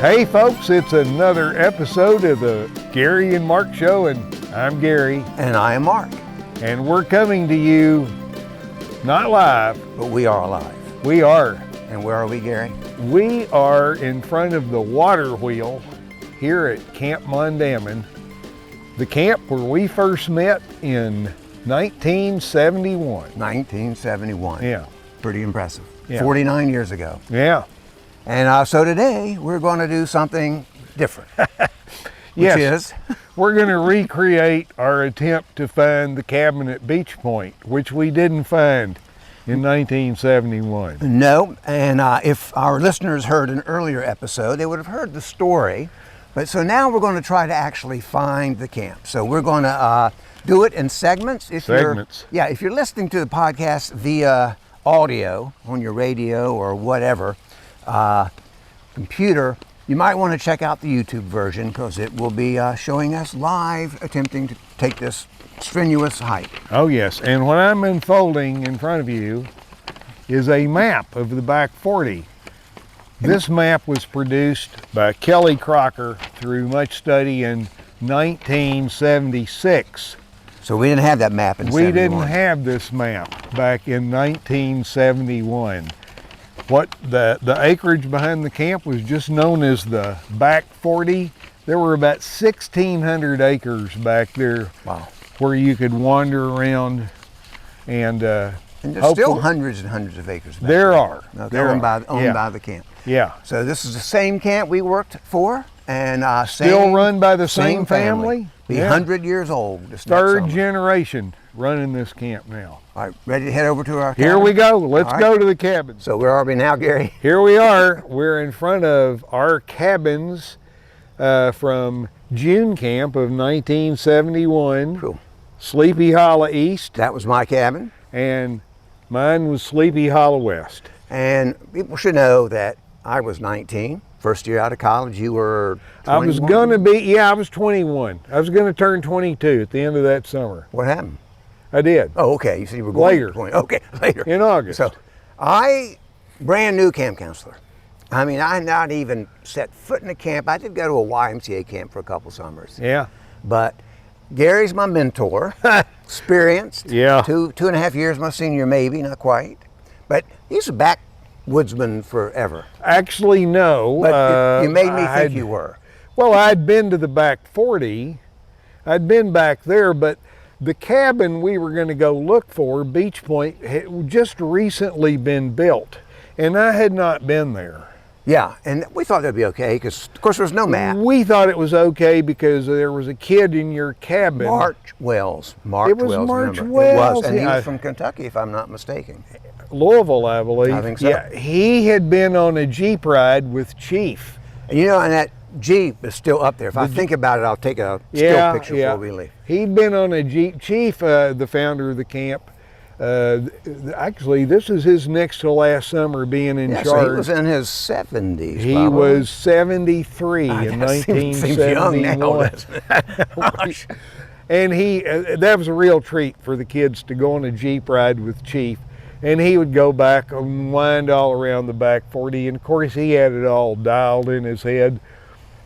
Hey folks, it's another episode of the Gary and Mark Show, and I'm Gary. And I am Mark. And we're coming to you, not live. But we are alive. We are. And where are we, Gary? We are in front of the water wheel here at Camp Mondamin, the camp where we first met in 1971. 1971. Yeah. Pretty impressive. Yeah. 49 years ago. Yeah. And so today we're going to do something different. Yes. Which is? We're going to recreate our attempt to find the cabin at Beech Point, which we didn't find in 1971. No, and if our listeners heard an earlier episode, they would have heard the story. But so now we're going to try to actually find the camp. So we're going to do it in segments. If you're listening to the podcast via audio on your radio or whatever computer, you might want to check out the YouTube version because it will be showing us live attempting to take this strenuous hike. Oh yes, and what I'm unfolding in front of you is a map of the back 40. This map was produced by Kelly Crocker through much study in 1976. So we didn't have that map in 71. We didn't have this map back in 1971. What the acreage behind the camp was just known as the back 40. There were about 1,600 acres back there. Wow. Where you could wander around and there's still hundreds and hundreds of acres back there. Are. Okay, there owned are. by the camp. Yeah. So this is the same camp we worked for, and still run by the same family. Be 100 years old. Third generation running this camp now. All right, ready to head over to our cabin? Here we go. Let's go to the cabin. So where are we now, Gary? Here we are. We're in front of our cabins from June camp of 1971. Cool. Sleepy Hollow East. That was my cabin. And mine was Sleepy Hollow West. And people should know that I was 19, first year out of college. You were 21? I was going to be, I was 21. I was going to turn 22 at the end of that summer. What happened? I did. Oh, okay. You said you were going later. Okay, later. In August. So brand new camp counselor. I mean, I had not even set foot in a camp. I did go to a YMCA camp for a couple summers. Yeah. But Gary's my mentor, experienced. Yeah. 2.5 years my senior, maybe, not quite. But he's a backwoodsman forever. Actually, no. But you made me think you were. Well, I'd been to the back 40. I'd been back there, but the cabin we were going to go look for, Beech Point, had just recently been built, and I had not been there. Yeah, and we thought that'd be okay because, of course, there was no map. We thought it was okay because there was a kid in your cabin. March Wells. It was March remember? Wells. It was, and he was from Kentucky, if I'm not mistaken. Louisville, I believe. I think so. Yeah, he had been on a Jeep ride with Chief. And you know, and that Jeep is still up there. If I think about it, I'll take a still picture before we leave. He'd been on a Jeep. Chief, the founder of the camp, actually, this is his next to last summer being in charge. So he was in his 70s. He probably. Was 73 in 1971. Seems young now, doesn't it? And that was a real treat for the kids to go on a Jeep ride with Chief. And he would go back and wind all around the back 40. And of course, he had it all dialed in his head.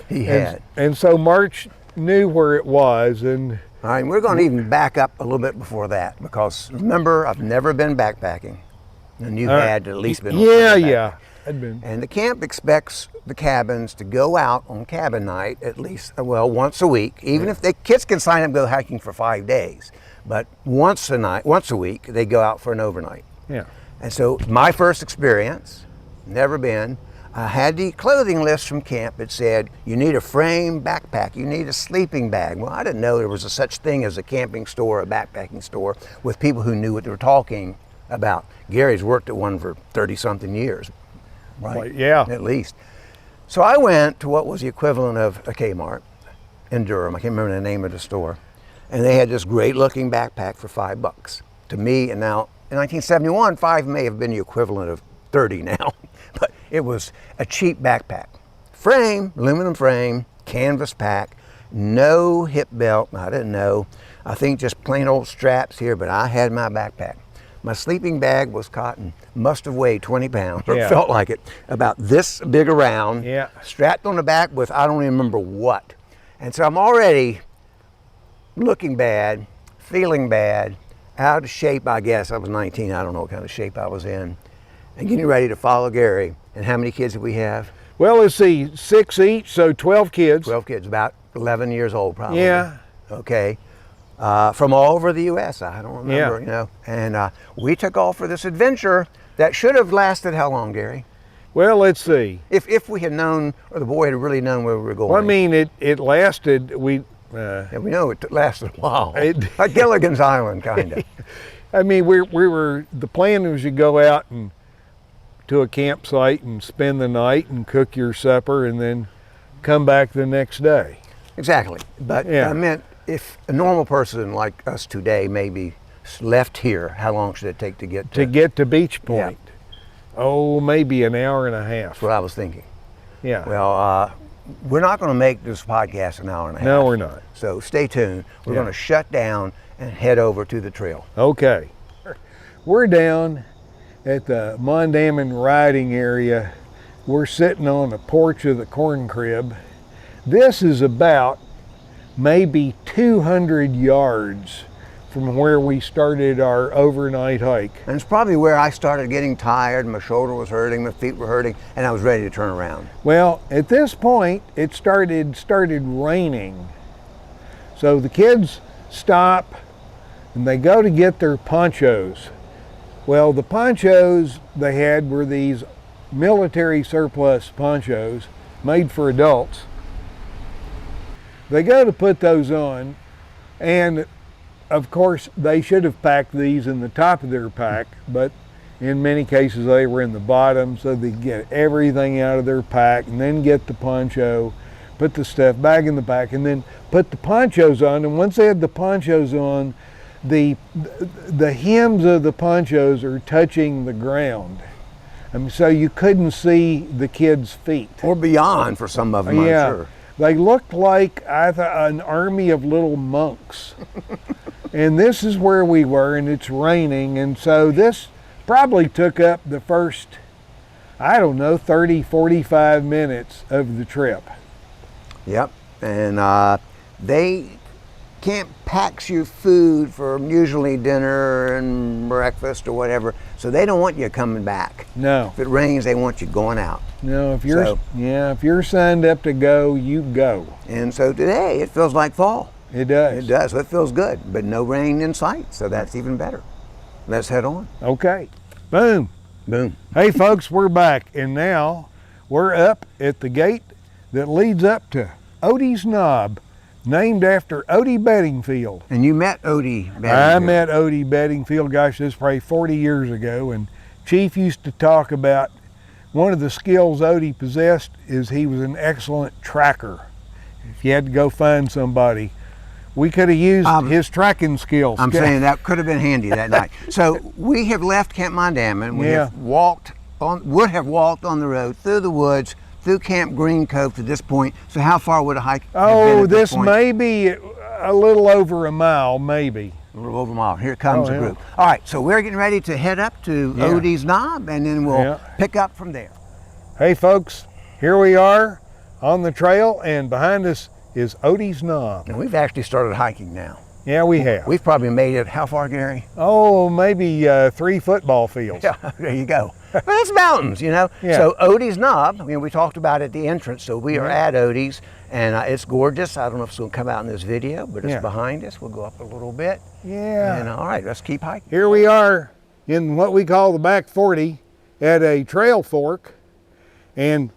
He had. And so March knew where it was. And all right, we're going to even back up a little bit before that because remember, I've never been backpacking, and you had at least been. Yeah, I'd been. And the camp expects the cabins to go out on cabin night at least, once a week. Even if the kids can sign up and go hiking for 5 days, but once a week, they go out for an overnight. Yeah. And so my first experience, never been. I had the clothing list from camp. It said, you need a frame backpack, you need a sleeping bag. Well, I didn't know there was a such thing as a camping store, a backpacking store, with people who knew what they were talking about. Gary's worked at one for 30-something years, right? Yeah. At least. So I went to what was the equivalent of a Kmart in Durham. I can't remember the name of the store. And they had this great-looking backpack for $5. To me, and now, in 1971, 5 may have been the equivalent of 30 now. But it was a cheap backpack. Frame, aluminum frame, canvas pack, no hip belt. I didn't know. I think just plain old straps here, but I had my backpack. My sleeping bag was cotton. Must have weighed 20 pounds, or Yeah. felt like it. About this big around, Yeah. strapped on the back with I don't even remember what. And so I'm already looking bad, feeling bad, out of shape, I guess. I was 19, I don't know what kind of shape I was in. And getting ready to follow Gary. And how many kids did we have? Well, let's see, 6 each, so 12 kids. 12 kids, about 11 years old probably. Yeah. Okay. From all over the U.S., I don't remember, Yeah. you know. And we took off for this adventure that should have lasted how long, Gary? Well, let's see. If we had known, or the boy had really known where we were going. Well, I mean, it lasted, Yeah, we know it lasted a while. It- Like Gilligan's Island, kind of. I mean, we were, the plan was you go out and to a campsite and spend the night and cook your supper and then come back the next day. Exactly. But Yeah. I meant if a normal person like us today maybe left here, how long should it take to get To get to Beech Point. Oh, maybe an hour and a half. That's what I was thinking. Yeah. Well, we're not going to make this podcast an hour and a half. No, we're not. So stay tuned. We're Yeah. going to shut down and head over to the trail. Okay. We're down at the Mondamin riding area. We're sitting on the porch of the corn crib. This is about maybe 200 yards from where we started our overnight hike. And it's probably where I started getting tired. My shoulder was hurting, my feet were hurting, and I was ready to turn around. Well, at this point, it started raining. So the kids stop and they go to get their ponchos. Well, the ponchos they had were these military surplus ponchos made for adults. They go to put those on, and of course they should have packed these in the top of their pack, but in many cases they were in the bottom, so they get everything out of their pack and then get the poncho, put the stuff back in the pack, and then put the ponchos on. And once they had the ponchos on, the hems of the ponchos are touching the ground. I mean, so you couldn't see the kids' feet. Or beyond for some of them, Yeah. I'm sure. They looked like an army of little monks. And this is where we were, and it's raining, and so this probably took up the first, I don't know, 30, 45 minutes of the trip. Yep. And camp packs you food for usually dinner and breakfast or whatever, so they don't want you coming back. No, If it rains, they want you going out. no, if you're, So- if you're signed up to go, you go. And so today, it feels like fall. It does. It does, so it feels good, but no rain in sight, so that's even better. Let's head on. Okay, boom. Boom. Hey folks, we're back, and now we're up at the gate that leads up to Odie's Knob, named after Odie Bedingfield. And you met Odie. I met Odie Bedingfield, gosh, this was probably 40 years ago, and Chief used to talk about one of the skills Odie possessed is he was an excellent tracker. If you had to go find somebody, we could have used his tracking skills. I'm saying that could have been handy that night. So we have left Camp Mondamin. We have would have walked on the road through the woods, through Camp Green Cove to this point. So how far would a hike have been Oh, at this point? may be a little over a mile, maybe. A little over a mile. Here comes Oh, the yeah. group. All right, so we're getting ready to head up to Yeah. Odie's Knob, and then we'll Yeah. pick up from there. Hey folks, here we are on the trail, and behind us is Odie's Knob. And we've actually started hiking now. Yeah, we have. We've probably made it, how far, Gary? Oh, maybe 3 football fields. Yeah, there you go. But it's mountains, you know. Yeah. So Odie's Knob, we talked about it at the entrance. So we are at Odie's, and it's gorgeous. I don't know if it's going to come out in this video, but it's Yeah. behind us. We'll go up a little bit. Yeah. And all right, let's keep hiking. Here we are in what we call the back 40 at a trail fork. And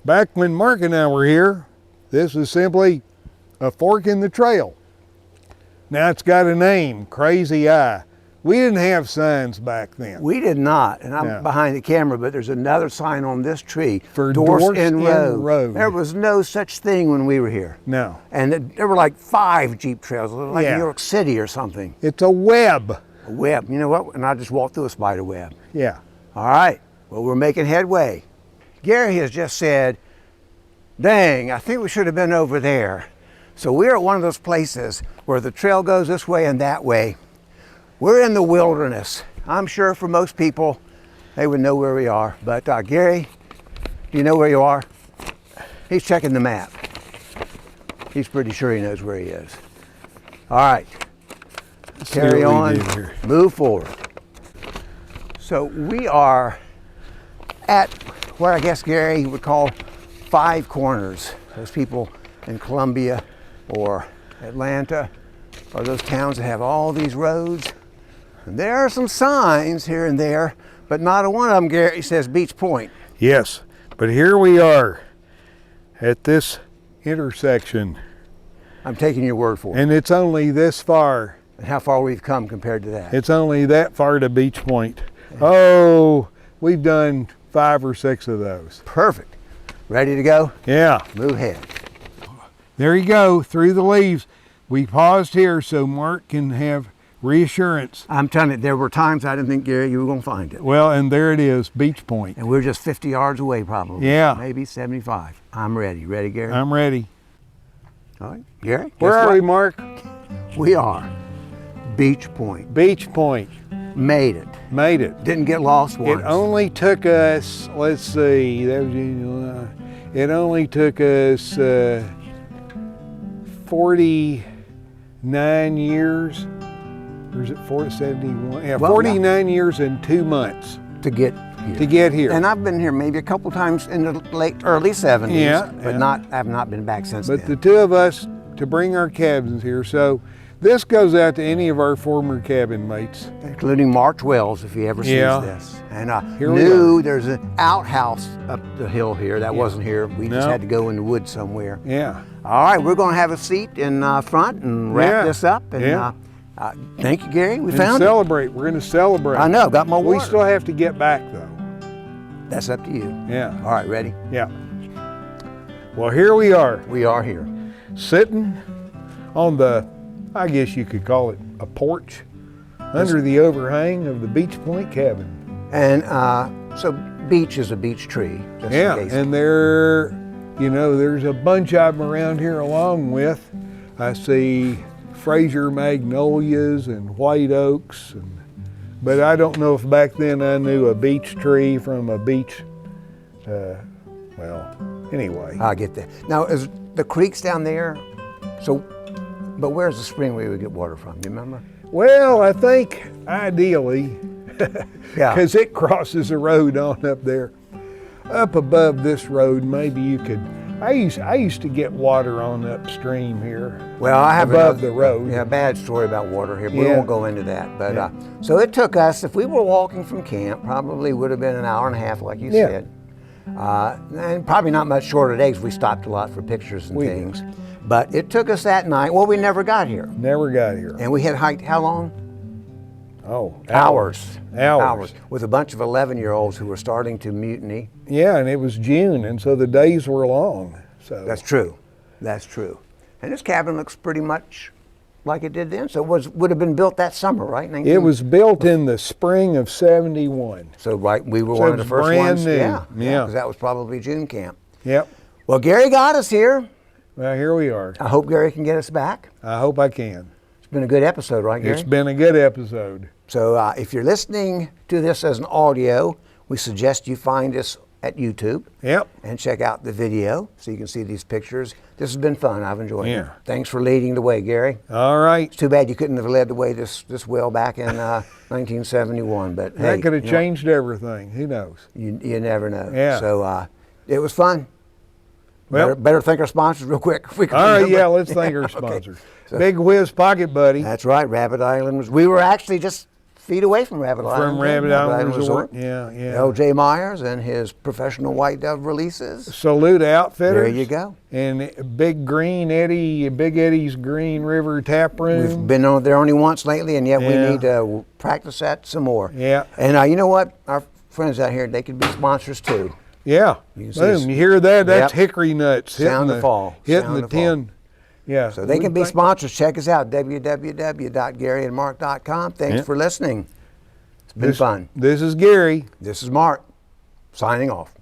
back when Mark and I were here, this was simply a fork in the trail. Now it's got a name, Crazy Eye. We didn't have signs back then. We did not, and I'm No. behind the camera, but there's another sign on this tree For Dorset Dorset Road. There was no such thing when we were here. No, And there were like 5 Jeep trails, like Yeah. New York City or something. it's a web. A web, you know what? And I just walked through a spider web. Yeah. All right, well, we're making headway. Gary has just said, dang, I think we should have been over there. So we're at one of those places where the trail goes this way and that way. We're in the wilderness. I'm sure for most people, they would know where we are. But Gary, do you know where you are? He's checking the map. He's pretty sure he knows where he is. All right, carry on, move forward. So we are at what I guess Gary would call 5 corners. Those people in Columbia or Atlanta or those towns that have all these roads. And there are some signs here and there, but not a one of them, Gary, says Beech Point. Yes, but here we are at this intersection. I'm taking your word for it. And it's only this far. And how far we've come compared to that. It's only that far to Beech Point. Oh, we've done 5 or 6 of those. Perfect. Ready to go? Yeah. Move ahead. There you go, through the leaves. We paused here so Mark can have reassurance. I'm telling you, there were times I didn't think, Gary, you were going to find it. Well, and there it is, Beech Point. And we're just 50 yards away probably. Yeah. Maybe 75. I'm ready. Ready, Gary? I'm ready. All right. Gary? Where are we, Mark? We are. Beech Point. Beech Point. Made it. Made it. Didn't get lost once. It only took us, let's see, it only took us 49 years, or is it 71? Yeah, Well, 49 years and 2 months to get here. to get here. And I've been here maybe a couple times in the early 70s, Yeah, but yeah. I've not been back since But then. the 2 of us to bring our cabins here. So this goes out to any of our former cabin mates. Including March Wells, if he ever sees Yeah. this. And Here we are. there's an outhouse up the hill here. That wasn't here. We just No. had to go in the woods somewhere. Yeah. All right, we're going to have a seat in front and wrap Yeah. this up. And Yeah. thank you, Gary. We And found it. celebrate. We're going to celebrate. I know, got my water. We still have to get back though. That's up to you. Yeah. All right, ready? Yeah. Well, here we are, We are here. sitting on the, I guess you could call it a porch, under the overhang of the Beech Point cabin. And so beech is a beech tree. Just Yeah, in case. and there's a bunch of them around here along with. I see Fraser magnolias and white oaks, but I don't know if back then I knew a beech tree from a beech, anyway. I get that. Now, is the creeks down there, but where's the spring where we would get water from? Do you remember? Well, I think ideally, Yeah. because it crosses a road on up there. Up above this road, maybe you could, I used to get water on upstream here. Well, I have above the road. Yeah, bad story about water here. But we Yeah. won't go into that. But Yeah. so it took us, if we were walking from camp, probably would have been an hour and a half, like you Yeah. said. And probably not much shorter days. We stopped a lot for pictures and We things. But it took us that night. Well, we never got here. Never got here. And we had hiked how long? Oh, Hours. Hours. With a bunch of 11-year-olds who were starting to mutiny. Yeah, and it was June, and so the days were long. So That's true. That's true. And this cabin looks pretty much like it did then. So it would have been built that summer, right? it was built in the spring of '71. So right, we were So one it of the was first brand ones. new. Yeah, Yeah. because that was probably June camp. Yep. Well, Gary got us here. Well, here we are. I hope Gary can get us back. I hope I can. It's been a good episode, right, Gary? It's been a good episode. So if you're listening to this as an audio, we suggest you find us at YouTube Yep. and check out the video so you can see these pictures. This has been fun. I've enjoyed it. Yeah. Thanks for leading the way, Gary. All right. It's too bad you couldn't have led the way this well back in 1971, but hey, That could have you know, changed everything. Who knoes? You never know. Yeah. So it was fun. Well, better thank our sponsors real quick. If we can all right, remember. yeah, let's thank our Okay. sponsors. So- Big Whizz Pocket Buddy That's right. Rabbit Island. We were actually just feet away from Rabbit Island. from Rabbit Island Resort. Yeah, yeah. L.J. Meyers and his professional white dove releases. Saluda Outfitters. There you go. And Big Green Eddy, Big Eddie's Green River Tap Room. We've been on there only once lately, and yet we Yeah. need to practice that some more. Yeah. And you know what? Our friends out here, they could be sponsors too. Yeah. You can see us- Boom. You hear that? That's Yep. hickory nuts. Sound the fall. Hitting Sound the the fall. tin. Yeah. So they We can be thank- sponsors. Check us out, www.garyandmark.com. Thanks Yeah. for listening. It's been fun. This is Gary. This is Mark, signing off.